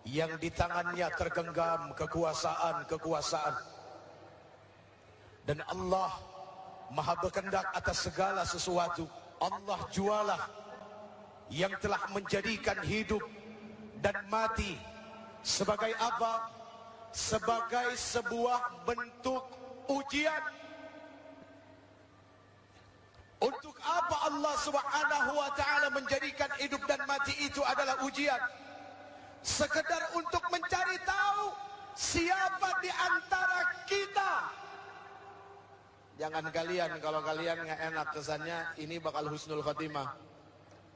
yang di tangannya tergenggam kekuasaan, dan Allah maha berkehendak atas segala sesuatu. Allah jualah yang telah menjadikan hidup dan mati sebagai apa? Sebagai sebuah bentuk ujian. Untuk apa Allah Subhanahu wa ta'ala menjadikan hidup dan mati itu adalah ujian? Sekedar untuk mencari tahu siapa di antara kita. Jangan kalian, kalau kalian nggak enak kesannya ini bakal husnul khatimah.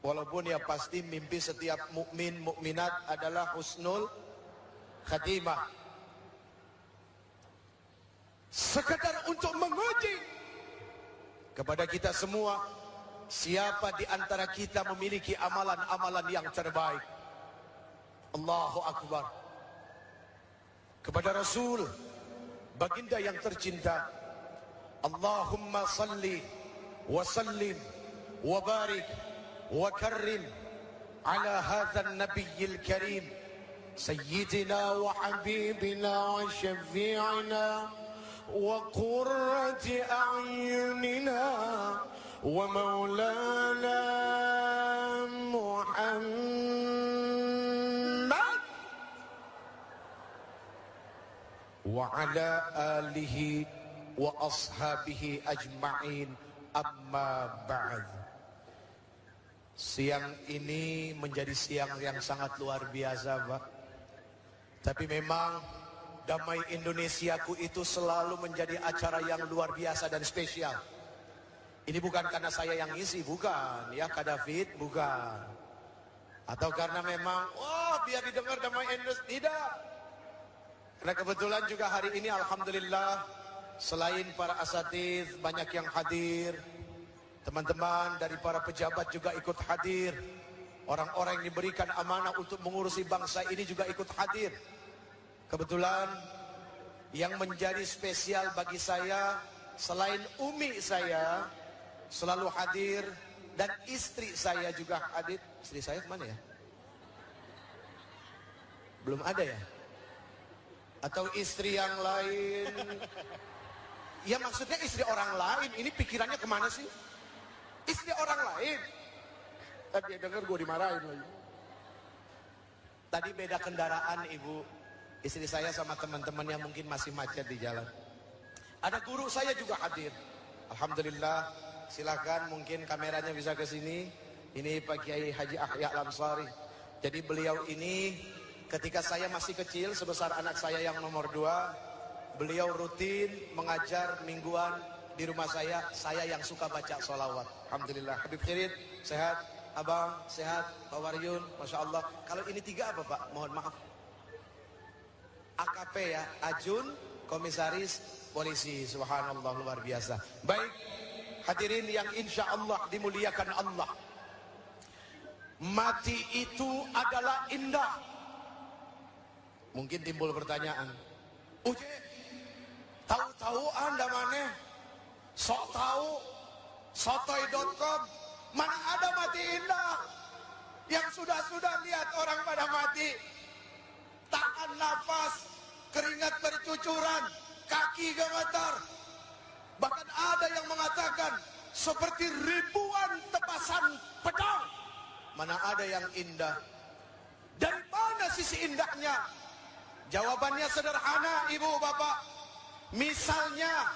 Walaupun ya pasti mimpi setiap mukmin mukminat adalah husnul khatimah. Sekedar untuk menguji kepada kita semua, siapa di antara kita memiliki amalan-amalan yang terbaik. Allahu Akbar. Kepada Rasul baginda yang tercinta, Allahumma salli wa sallim wa barik wa karrim ala hadzal nabiyil karim sayyidina wa habibina wa syafi'ina wa qurrati a'yunina wa maulana Muhammad wa ala alihi wa ashabihi ajma'in, amma ba'd. Siang ini menjadi siang yang sangat luar biasa, Pak. Tapi memang Damai Indonesiaku itu selalu menjadi acara yang luar biasa dan spesial. Ini bukan karena saya yang isi, bukan ya Kak David, bukan. Atau karena memang biar didengar Damai Indonesia, tidak. Karena kebetulan juga hari ini alhamdulillah selain para asatidz banyak yang hadir. Teman-teman dari para pejabat juga ikut hadir. Orang-orang yang diberikan amanah untuk mengurusi bangsa ini juga ikut hadir. Kebetulan yang menjadi spesial bagi saya, selain umi saya selalu hadir, dan istri saya juga hadir. Istri saya kemana ya? Belum ada ya? Atau istri yang lain? Ya maksudnya istri orang lain. Ini pikirannya kemana sih? Istri orang lain. Tadi dengar gue dimarahin lagi. Tadi beda kendaraan ibu. Istri saya sama teman-teman yang mungkin masih macet di jalan. Ada guru saya juga hadir. Alhamdulillah. Silakan mungkin kameranya bisa ke sini. Ini Pak Kiai Haji Ahya Lamsari. Jadi beliau ini ketika saya masih kecil sebesar anak saya yang nomor 2, beliau rutin mengajar mingguan di rumah saya yang suka baca sholawat. Alhamdulillah. Habib Khirid, sehat? Abang, sehat? Pak Waryun, Masya Allah. Kalau ini 3 apa Pak? Mohon maaf. AKP ya, Ajun, Komisaris Polisi. Subhanallah, luar biasa. Baik, hadirin yang insya Allah dimuliakan Allah. Mati itu adalah indah. Mungkin timbul pertanyaan, Uje, tahu-tahu anda mana? Sok tahu, sotoy.com, mana ada mati indah? Yang sudah-sudah lihat orang pada mati, tahan nafas, keringat bercucuran, kaki gemetar. Bahkan ada yang mengatakan seperti ribuan tebasan pedang. Mana ada yang indah? Dari mana sisi indahnya? Jawabannya sederhana ibu bapak. Misalnya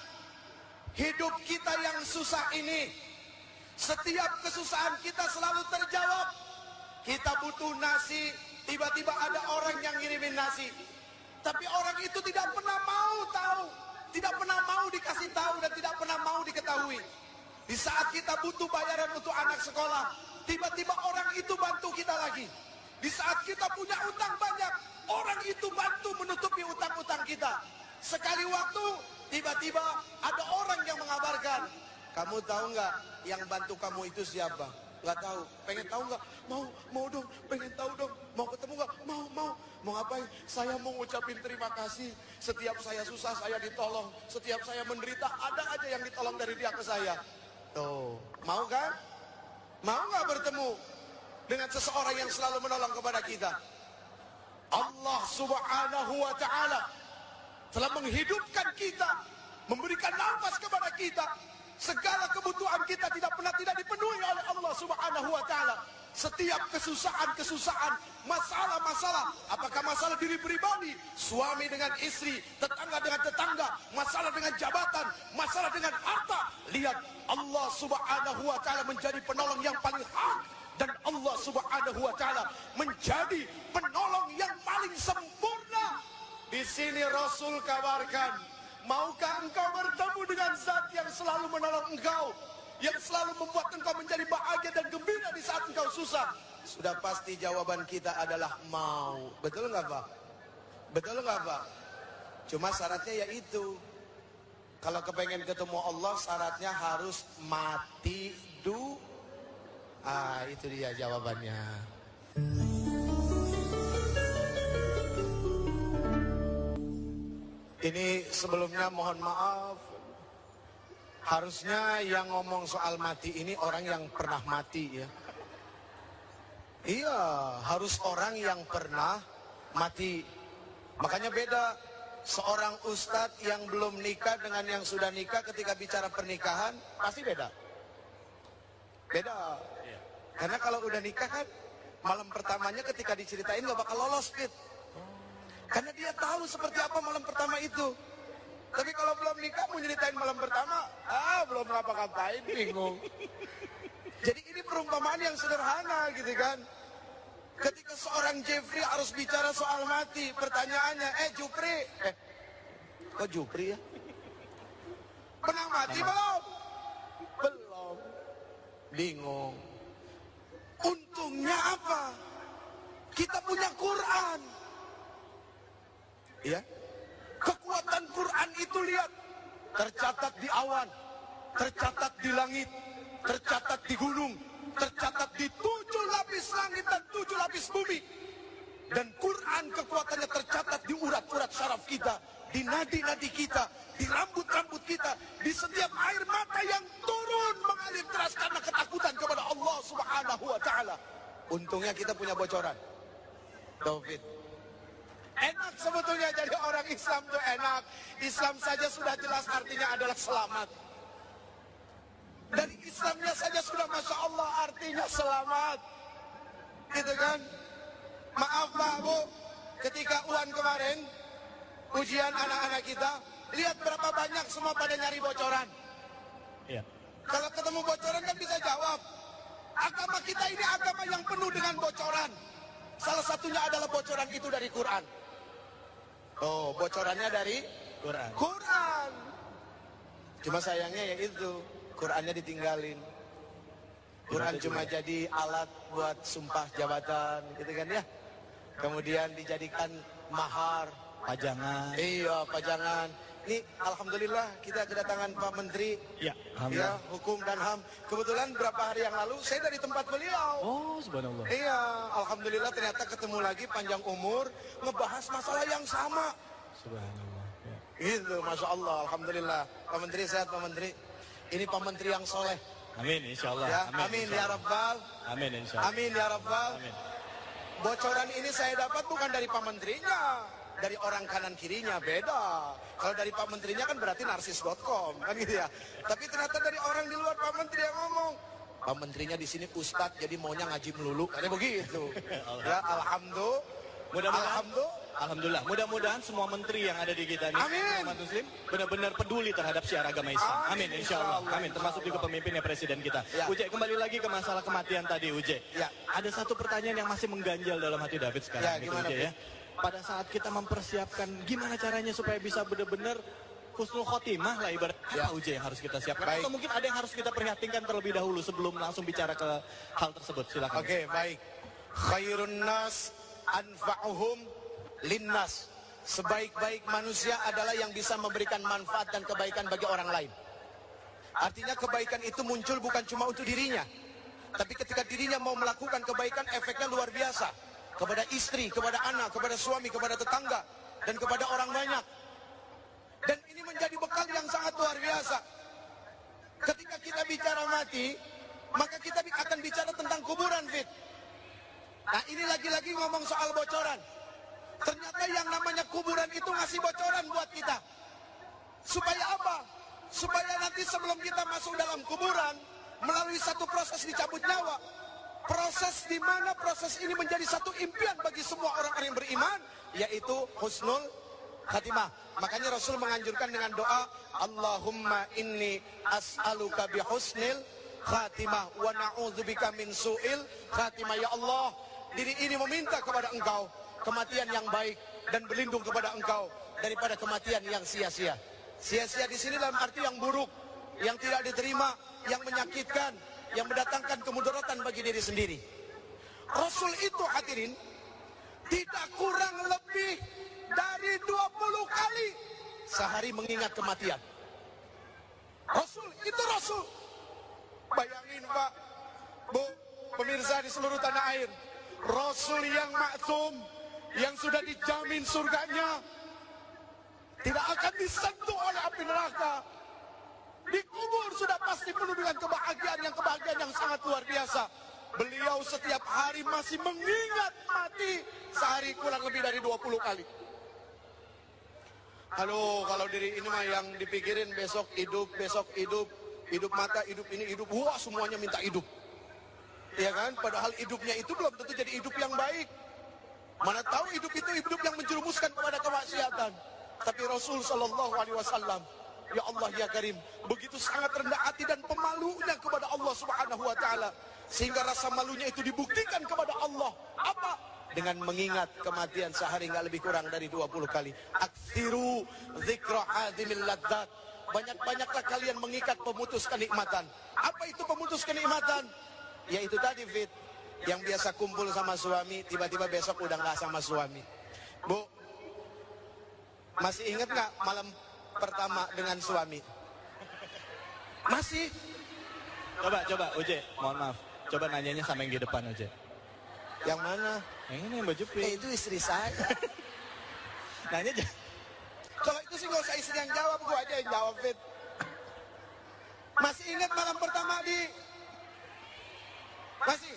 hidup kita yang susah ini, setiap kesusahan kita selalu terjawab. Kita butuh nasi, tiba-tiba ada orang yang ngirimin nasi. Tapi orang itu tidak pernah mau tahu, tidak pernah mau dikasih tahu, dan tidak pernah mau diketahui. Di saat kita butuh bayaran untuk anak sekolah, tiba-tiba orang itu bantu kita lagi. Di saat kita punya utang banyak, orang itu bantu menutupi utang-utang kita. Sekali waktu, tiba-tiba ada orang yang mengabarkan, kamu tahu nggak yang bantu kamu itu siapa? Nggak tahu. Pengen tahu nggak? Mau dong. Pengen tahu dong. Mau ketemu nggak? Mau ngapain? Saya mau ngucapin terima kasih. Setiap saya susah saya ditolong. Setiap saya menderita ada aja yang ditolong dari dia ke saya. Tuh, mau kan? Mau nggak bertemu dengan seseorang yang selalu menolong kepada kita? Allah Subhanahu wa Ta'ala telah menghidupkan kita, memberikan nafas kepada kita. Segala kebutuhan kita tidak dipenuhi oleh Allah Subhanahu wa Ta'ala. Setiap kesusahan, masalah-masalah, apakah masalah diri pribadi, suami dengan istri, tetangga dengan tetangga, masalah dengan jabatan, masalah dengan harta, lihat Allah Subhanahu wa Ta'ala menjadi penolong yang paling hak, dan Allah Subhanahu wa Ta'ala menjadi penolong yang paling sempurna. Di sini Rasul kabarkan, maukah engkau bertemu dengan zat yang selalu menolong engkau, yang selalu membuat engkau menjadi bahagia dan gembira di saat engkau susah? Sudah pasti jawaban kita adalah mau. Betul nggak Pak? Betul nggak Pak? Cuma syaratnya yaitu, kalau kepengen ketemu Allah syaratnya harus mati dulu. Itu dia jawabannya. Ini sebelumnya mohon maaf, harusnya yang ngomong soal mati ini orang yang pernah mati ya. Iya, harus orang yang pernah mati. Makanya beda seorang ustadz yang belum nikah dengan yang sudah nikah ketika bicara pernikahan, pasti beda. Beda. Karena kalau udah nikah kan, malam pertamanya ketika diceritain gak bakal lolos, Fit. Karena dia tahu seperti apa malam pertama itu. Tapi kalau belum nikah mau nyeritain malam pertama, belum ngapa-ngapain, bingung. Jadi ini perumpamaan yang sederhana gitu kan. Ketika seorang Jeffrey harus bicara soal mati, pertanyaannya, Jupri, kok Jupri ya? Pernah mati belum? Belum. Bingung. Untungnya apa? Kita punya Quran. Ya, kekuatan Quran itu lihat, tercatat di awan, tercatat di langit, tercatat di gunung, tercatat di 7 lapis langit dan 7 lapis bumi. Dan Quran kekuatannya tercatat di urat-urat syaraf kita, di nadi-nadi kita, di rambut-rambut kita, di setiap air mata yang turun mengalir deras karena ketakutan kepada Allah Subhanahu wa Ta'ala. Untungnya kita punya bocoran. David, enak sebetulnya jadi orang Islam tuh enak. Islam saja sudah jelas artinya adalah selamat. Dari Islamnya saja sudah Masya Allah artinya selamat. Gitu kan? Maaf Pak Bu, ketika UAN kemarin, ujian anak-anak kita, lihat berapa banyak semua pada nyari bocoran. Iya. Kalau ketemu bocoran kan bisa jawab. Agama kita ini agama yang penuh dengan bocoran. Salah satunya adalah bocoran itu dari Quran. Oh, bocorannya dari Quran. Quran. Cuma sayangnya ya itu, Qurannya ditinggalin. Quran cuma jadi alat buat sumpah jabatan, gitu kan ya. Kemudian dijadikan mahar, pajangan. Iya, pajangan. Ini alhamdulillah kita kedatangan Pak Menteri ya, Hukum dan HAM. Kebetulan beberapa hari yang lalu saya dari tempat beliau. Oh, subhanallah. Iya, alhamdulillah ternyata ketemu lagi panjang umur ngebahas masalah yang sama. Subhanallah. Ya. Itu, Masya Allah, alhamdulillah. Pak Menteri sehat, Pak Menteri. Ini Pak Menteri yang soleh. Amin, insya Allah. Ya, amin ya Rabbal. Amin, insya Allah. Amin ya Rabbal. Amin. Bocoran ini saya dapat bukan dari Pak Menterinya, dari orang kanan kirinya, beda. Kalau dari Pak Menterinya kan berarti narsis.com kan gitu ya. Tapi ternyata dari orang di luar Pak Menteri yang ngomong. Pak Menterinya di sini ustadz jadi maunya ngaji melulu, katanya begitu. Ya, Alhamdulillah. Mudah-mudahan semua menteri yang ada di kita ini, umat muslim, benar-benar peduli terhadap syiar agama Islam. Amin, insya Allah. Amin. Termasuk juga pemimpinnya presiden kita. Ya. Uje, kembali lagi ke masalah kematian tadi, Uje. Ya. Ada satu pertanyaan yang masih mengganjal dalam hati David sekarang. Ya, gimana, Uje, ya? Pada saat kita mempersiapkan gimana caranya supaya bisa benar-benar husnul khotimah lah ibarat Uje yang harus kita siapkan. Baik. Atau mungkin ada yang harus kita perhatikan terlebih dahulu sebelum langsung bicara ke hal tersebut. Silakan. Oke, baik. Khairun nas anfa'uhum linnas. Sebaik-baik manusia adalah yang bisa memberikan manfaat dan kebaikan bagi orang lain. Artinya kebaikan itu muncul bukan cuma untuk dirinya, tapi ketika dirinya mau melakukan kebaikan, efeknya luar biasa. Kepada istri, kepada anak, kepada suami, kepada tetangga, dan kepada orang banyak. Dan ini menjadi bekal yang sangat luar biasa. Ketika kita bicara mati, maka kita akan bicara tentang kuburan, Fit. Nah, ini lagi-lagi ngomong soal bocoran. Ternyata yang namanya kuburan itu ngasih bocoran buat kita. Supaya apa? Supaya nanti sebelum kita masuk dalam kuburan, melalui satu proses dicabut nyawa, proses di mana proses ini menjadi satu impian bagi semua orang-orang yang beriman, yaitu husnul khatimah. Makanya Rasul menganjurkan dengan doa, Allahumma inni as'aluka bihusnil khatimah wa na'udzubika min su'il khatimah. Ya Allah, diri ini meminta kepada Engkau kematian yang baik dan berlindung kepada Engkau daripada kematian yang sia-sia. Sia-sia di sini dalam arti yang buruk, yang tidak diterima, yang menyakitkan, yang mendatangkan kemudaratan bagi diri sendiri. Rasul itu hadirin tidak kurang lebih dari 20 kali sehari mengingat kematian. Rasul itu Rasul. Bayangin Pak, Bu, pemirsa di seluruh tanah air, Rasul yang maksum, yang sudah dijamin surganya, tidak akan disentuh oleh api neraka. Dikubur sudah pasti penuh dengan kebahagiaan yang sangat luar biasa. Beliau setiap hari masih mengingat mati sehari kurang lebih dari 20 kali. Halo, kalau diri ini mah yang dipikirin besok hidup, hidup mata, hidup ini, hidup, wah semuanya minta hidup. Ya kan? Padahal hidupnya itu belum tentu jadi hidup yang baik. Mana tahu hidup itu hidup yang menjerumuskan kepada kemaksiatan. Tapi Rasul Shallallahu Alaihi Wasallam, ya Allah ya Karim, begitu sangat rendah hati dan pemalunya kepada Allah Subhanahu Wa Taala, sehingga rasa malunya itu dibuktikan kepada Allah. Apa? Dengan mengingat kematian sehari nggak lebih kurang dari 20 kali. Aktsiru dzikra hadimil ladzat. Banyak-banyaklah kalian mengikat pemutus kenikmatan. Apa itu pemutus kenikmatan? Yaitu tadi Fit, yang biasa kumpul sama suami, tiba-tiba besok udah nggak sama suami. Bu, masih ingat nggak malam pertama dengan suami? Masih? Coba, Uje, mohon maaf. Coba nanyanya sama yang di depan, Uje. Yang mana? Yang ini yang baju pink. Itu istri saya. Nanya aja. Kalau itu sih gak usah istri yang jawab, gua aja yang jawab, Fit. Masih ingat malam pertama Masih?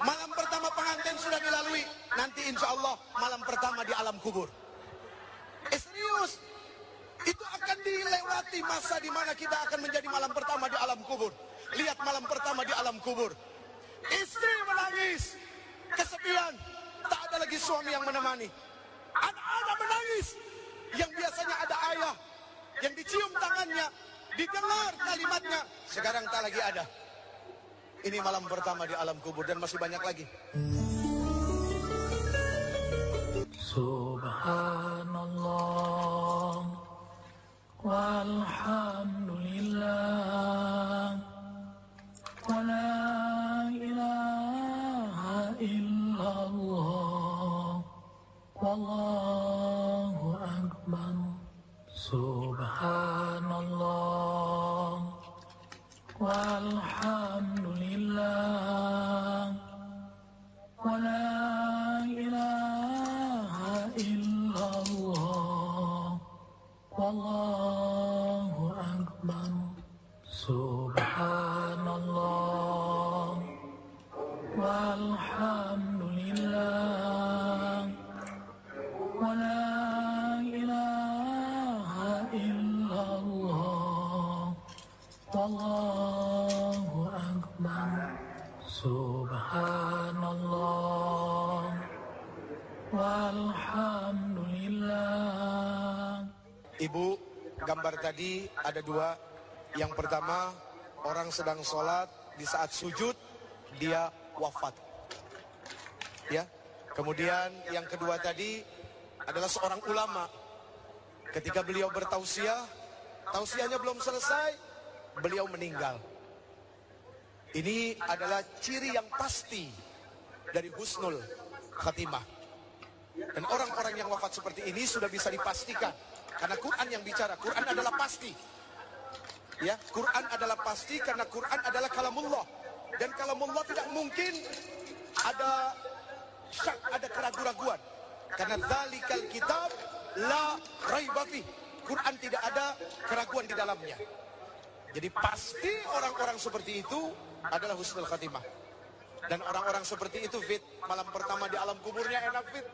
Malam pertama pengantin sudah dilalui. Nanti insya Allah malam pertama di alam kubur. Serius? Itu akan dilewati masa di mana kita akan menjadi malam pertama di alam kubur. Lihat malam pertama di alam kubur. Istri menangis. Kesepian. Tak ada lagi suami yang menemani. Anak-anak menangis. Yang biasanya ada ayah. Yang dicium tangannya. Didengar kalimatnya. Sekarang tak lagi ada. Ini malam pertama di alam kubur. Dan masih banyak lagi. Subhanallah walhamdulillah wa la ilaha illallah wallahu akbar. Subhanallah walhamdulillah wa la ilaha illallah wallahu akbar. Subhanallah walhamdulillah wa la ilaha illallah wallahu akbar. Subhanallah walhamdulillah. Ibu, gambar tadi ada dua. Yang pertama, orang sedang sholat, di saat sujud, dia wafat. Ya. Kemudian yang kedua tadi adalah seorang ulama. Ketika beliau bertausiah, tausiahnya belum selesai, beliau meninggal. Ini adalah ciri yang pasti dari husnul khatimah. Dan orang-orang yang wafat seperti ini sudah bisa dipastikan. Karena Quran yang bicara, Quran adalah pasti. Ya, Quran adalah pasti karena Quran adalah kalamullah. Dan kalamullah tidak mungkin ada syak, ada keraguan-raguan. Karena dzalikal kitab la raiba fi. Quran tidak ada keraguan di dalamnya. Jadi pasti orang-orang seperti itu adalah husnul khatimah. Dan orang-orang seperti itu Fit, malam pertama di alam kuburnya enak Fit.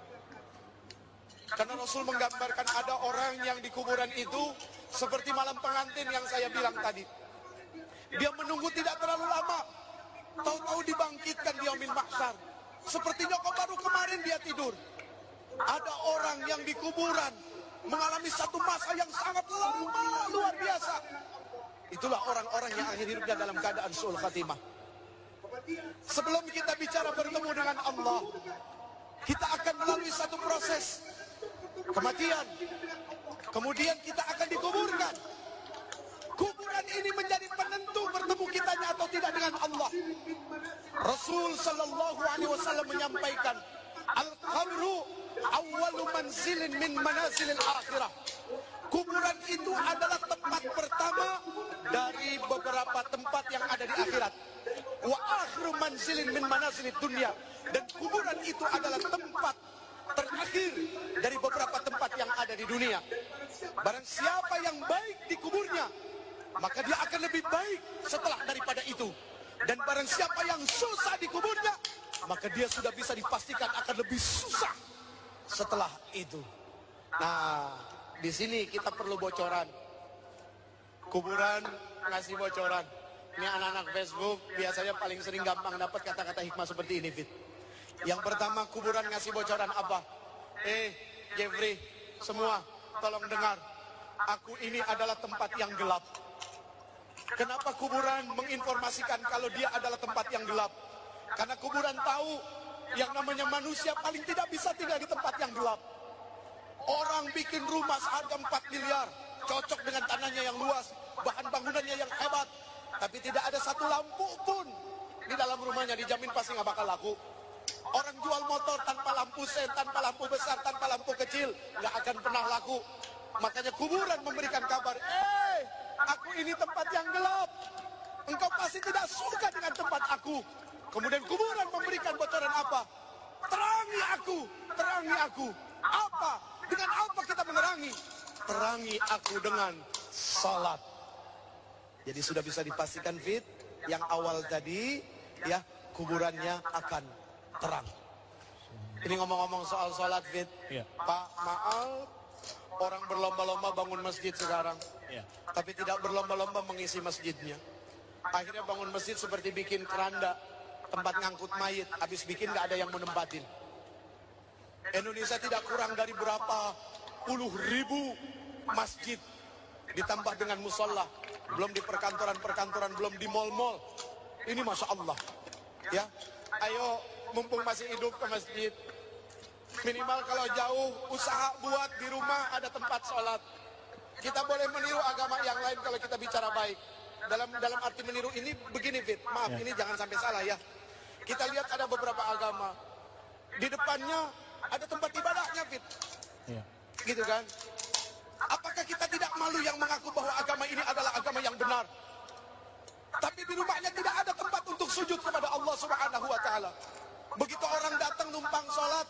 Karena Rasul menggambarkan ada orang yang di kuburan itu seperti malam pengantin yang saya bilang tadi. Dia menunggu tidak terlalu lama, tahu-tahu dibangkitkan di yaumil mahsyar. Sepertinya kok baru kemarin dia tidur. Ada orang yang di kuburan mengalami satu masa yang sangat lama, luar biasa. Itulah orang-orang yang akhir hidupnya dalam keadaan su'ul khatimah. Sebelum kita bicara bertemu dengan Allah, kita akan melalui satu proses kematian. Kemudian kita akan dikuburkan. Kuburan ini menjadi penentu bertemu kitanya atau tidak dengan Allah. Rasul sallallahu alaihi wasallam menyampaikan, al-qabru awwalu manzilin min manazilil akhirah. Kuburan itu adalah tempat pertama dari beberapa tempat yang ada di akhirat. Wa akhiru manzilin min manazilid dunya. Dan kuburan itu adalah tempat terakhir dari beberapa tempat yang ada di dunia. Barang siapa yang baik di kuburnya, maka dia akan lebih baik setelah daripada itu. Dan barang siapa yang susah di kuburnya, maka dia sudah bisa dipastikan akan lebih susah setelah itu. Nah, di sini kita perlu bocoran. Kuburan ngasih bocoran. Ini anak-anak Facebook biasanya paling sering gampang dapat kata-kata hikmah seperti ini, Fit. Yang pertama, kuburan ngasih bocoran apa? Jeffrey, semua tolong dengar. Aku ini adalah tempat yang gelap. Kenapa kuburan menginformasikan kalau dia adalah tempat yang gelap? Karena kuburan tahu yang namanya manusia paling tidak bisa tinggal di tempat yang gelap. Orang bikin rumah seharga 4 miliar, cocok dengan tanahnya yang luas, bahan bangunannya yang hebat, tapi tidak ada satu lampu pun di dalam rumahnya, dijamin pasti nggak bakal laku. Orang jual motor tanpa lampu sen, tanpa lampu besar, tanpa lampu kecil, nggak akan pernah laku. Makanya kuburan memberikan kabar, aku ini tempat yang gelap. Engkau pasti tidak suka dengan tempat aku. Kemudian kuburan memberikan bocoran apa? Terangi aku, terangi aku. Apa? Dengan apa kita menerangi? Terangi aku dengan salat. Jadi sudah bisa dipastikan, Fit, yang awal tadi ya kuburannya akan terang. Ini ngomong-ngomong soal salat, Fit. Iya. Pak, maaf, orang berlomba-lomba bangun masjid sekarang. Iya. Tapi tidak berlomba-lomba mengisi masjidnya. Akhirnya bangun masjid seperti bikin keranda, tempat ngangkut mayit. Habis bikin gak ada yang menempatin. Indonesia tidak kurang dari berapa puluh ribu masjid, ditambah dengan musola, belum di perkantoran-perkantoran, belum di mal-mal. Ini Masya Allah. Ya, ayo mumpung masih hidup ke masjid. Minimal kalau jauh, usaha buat di rumah ada tempat sholat. Kita boleh meniru agama yang lain kalau kita bicara baik. Dalam arti meniru ini begini, Fit. Maaf, ini jangan sampai salah ya. Kita lihat ada beberapa agama. Di depannya ada tempat ibadahnya, Fit. Iya. Gitu kan? Apakah kita tidak malu yang mengaku bahwa agama ini adalah agama yang benar? Tapi di rumahnya tidak ada tempat untuk sujud kepada Allah Subhanahu wa Ta'ala. Begitu orang datang numpang sholat,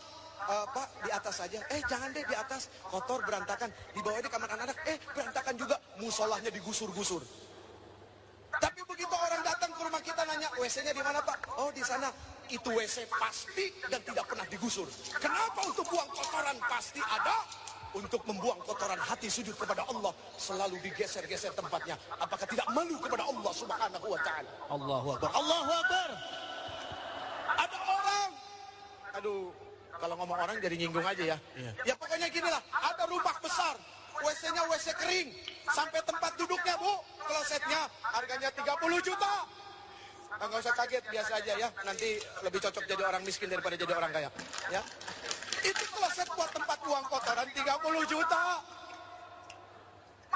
Pak, di atas saja. Jangan deh di atas, kotor, berantakan. Di bawah di kamar anak-anak, berantakan juga. Musolahnya digusur-gusur. Tapi begitu orang datang ke rumah kita nanya, WC-nya di mana, Pak? Oh, di sana. Itu WC pasti dan tidak pernah digusur. Kenapa? Untuk buang kotoran pasti ada. Untuk membuang kotoran hati sujud kepada Allah, selalu digeser-geser tempatnya. Apakah tidak malu kepada Allah Subhanahu wa Ta'ala? Allahu Akbar. Allahu Akbar. Ada orang, aduh, kalau ngomong orang jadi nyinggung aja ya. Iya. Ya pokoknya gini lah, ada rumah besar, WC-nya WC kering, sampai tempat duduknya, Bu, klosetnya harganya 30 juta. Nah, nggak usah kaget, biasa aja ya. Nanti lebih cocok jadi orang miskin daripada jadi orang kaya. Ya, itu kloset buat tempat buang kotoran 30 juta.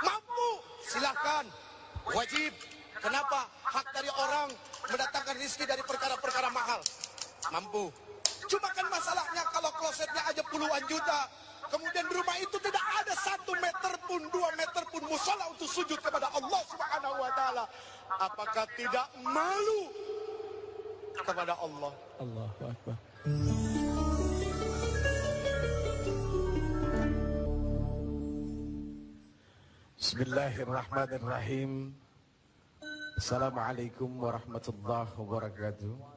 Mampu, silahkan, wajib. Kenapa? Hak dari orang mendatangkan rezeki dari perkara-perkara mahal. Mampu. Cuma kan masalahnya kalau klosetnya aja puluhan juta, kemudian di rumah itu tidak ada 1 meter pun, 2 meter pun musola untuk sujud kepada Allah Subhanahu wa Ta'ala. Apakah tidak malu kepada Allah? Allahu Akbar. Bismillahirrahmanirrahim. Assalamualaikum warahmatullahi wabarakatuh.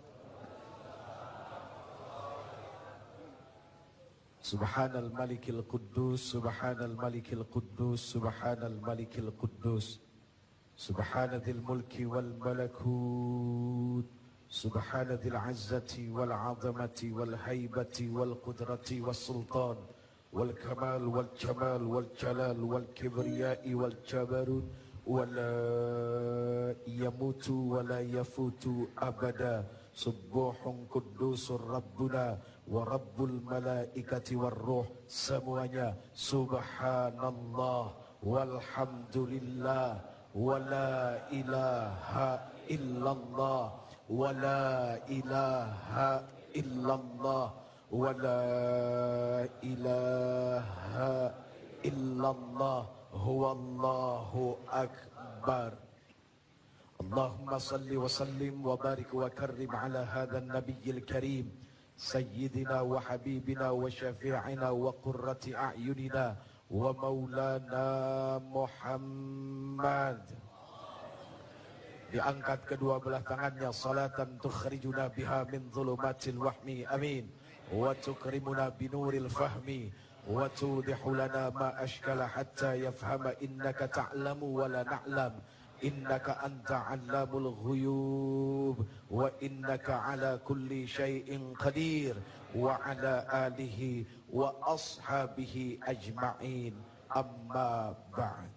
Subhanal Malikil Quddus, Subhanal Malikil Quddus, Subhanal Malikil Quddus, Subhanadil Mulki wal Malakut, Subhanadil Azzati wal Azamati wal Haibati wal Qudrati wal Sultan wal Kamal wal Jamal wal Jalal wal Kibriyai wal Jabarut wala yamutu wala yafutu abada. Subuhun Quddusur Rabbuna wa Rabbul Malaikati war Ruh. Semuanya Subhanallah walhamdulillah wala ilaha illallah wala ilaha illallah wala ilaha illallah huwallahu akbar. اللهم صل وسلم وبارك وكرم على هذا النبي الكريم سيدنا وحبيبنا وشفيعنا وقرة أعيننا ومولانا محمد. Diangkat kedua belah tangannya, salatan tukhrijuna biha min dhulumatil wahmi, amin, wa tukrimuna binuril fahmi wa tudihu lana ma ashkala hatta yafhama innaka ta'lamu wa la na'lam innaka anta 'allamul ghuyub wa innaka 'ala kulli syai'in qadir wa 'ala alihi wa ashabihi ajma'in, amma ba'd.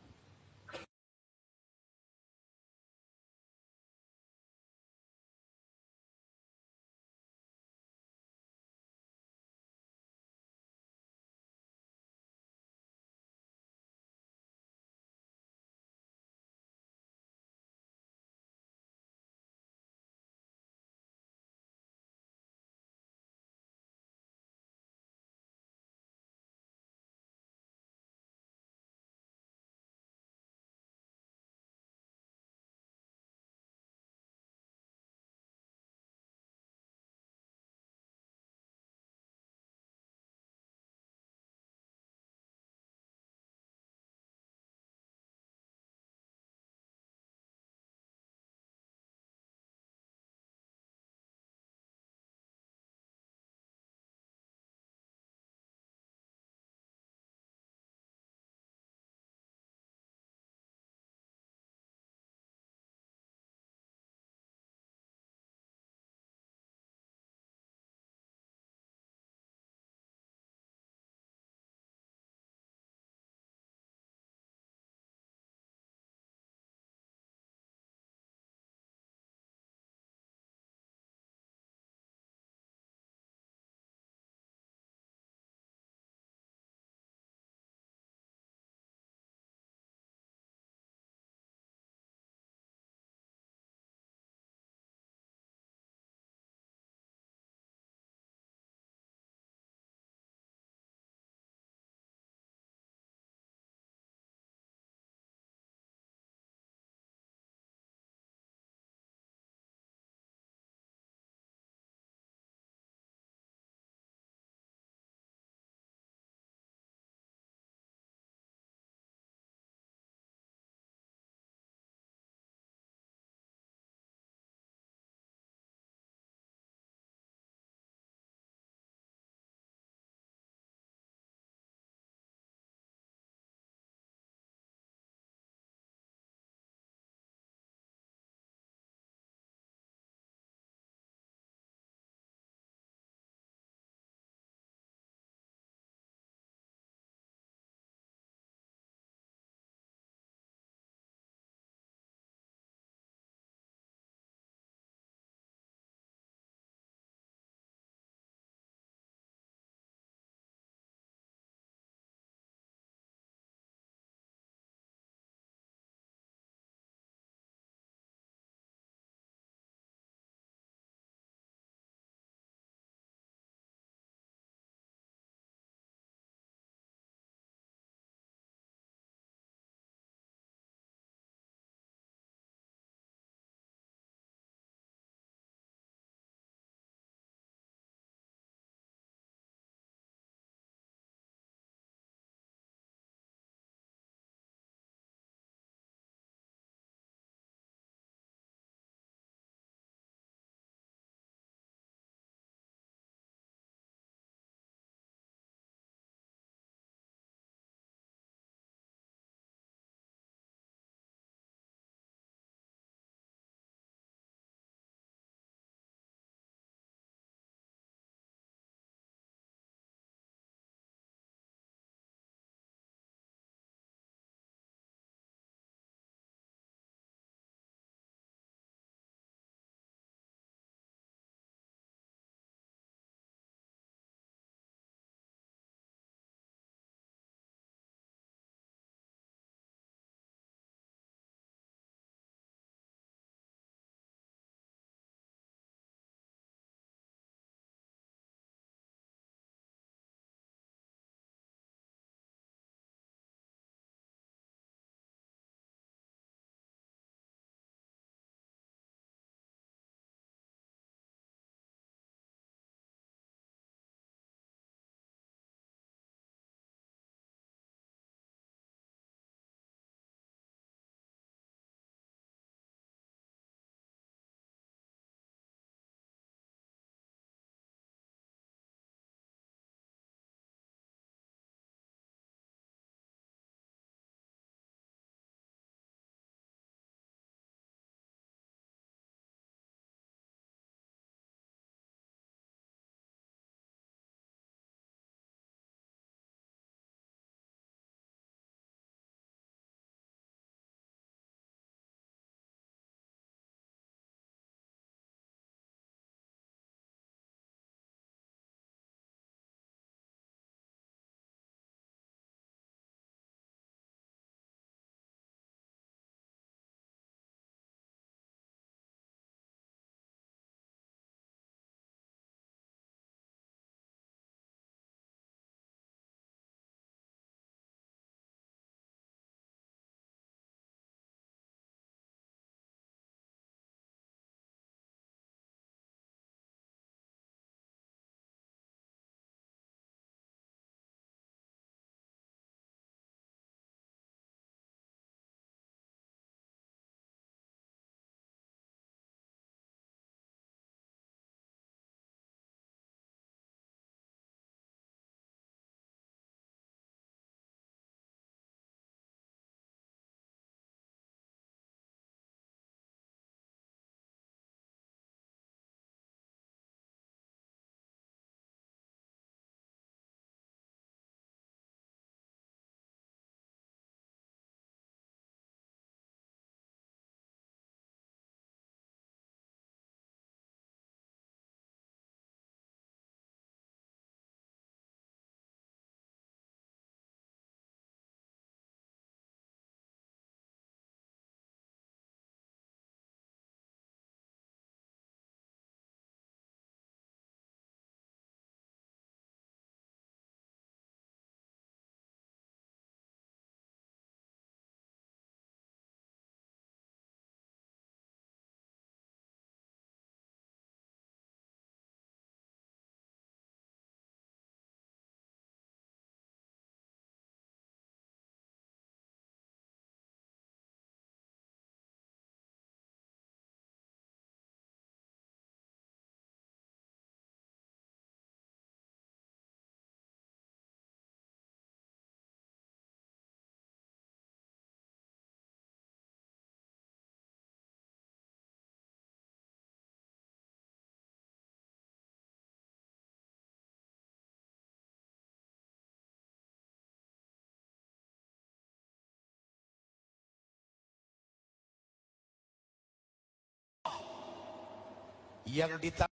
yang ditanggung